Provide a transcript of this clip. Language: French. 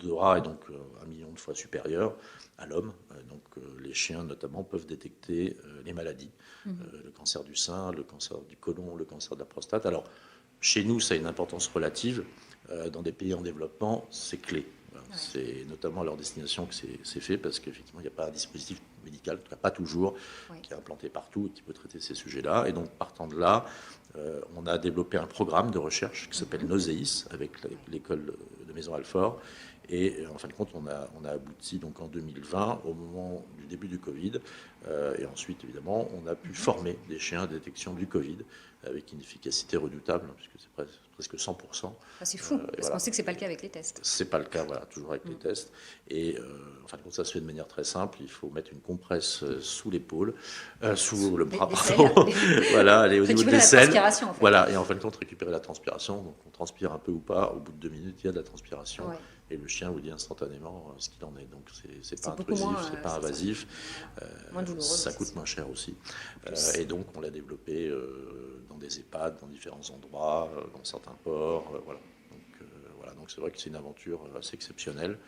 d'odorat est donc 1 million de fois supérieur à l'homme. Donc les chiens notamment peuvent détecter les maladies, le cancer du sein, le cancer du côlon, le cancer de la prostate. Alors chez nous, ça a une importance relative. Dans des pays en développement, c'est clé. Voilà. Ouais. C'est notamment à leur destination que c'est fait parce qu'effectivement, il n'y a pas un dispositif médical, en tout cas pas toujours, Ouais. qui est implanté partout et qui peut traiter ces sujets-là. Et donc, partant de là, on a développé un programme de recherche qui s'appelle Noséis avec l'école de Maison-Alfort. Et en fin de compte, on a abouti donc en 2020, au moment du début du Covid. Et ensuite, évidemment, on a pu former des chiens à détection du Covid avec une efficacité redoutable, puisque c'est presque 100%. Ah, c'est fou, parce Voilà. qu'on sait que c'est pas le cas avec les tests. C'est pas le cas, voilà, toujours avec les tests. Et en fin de compte, ça se fait de manière très simple. Il faut mettre une compresse sous l'épaule, sous le bras, pardon. Voilà, aller au niveau Récupérer des la selles. transpiration, en fait. Voilà, et en fin de compte, récupérer la transpiration. Donc, on transpire un peu ou pas. Au bout de 2 minutes, il y a de la transpiration. Ouais. Et le chien vous dit instantanément ce qu'il en est. Donc, c'est pas C'est beaucoup intrusif, moins, c'est pas c'est ça. invasif. Moins douloureux. Ça c'est coûte sûr. moins cher aussi. Plus. Et donc, on l'a développé dans des EHPAD, dans différents endroits, dans certains ports. Voilà. Donc, voilà. Donc, c'est vrai que c'est une aventure assez exceptionnelle.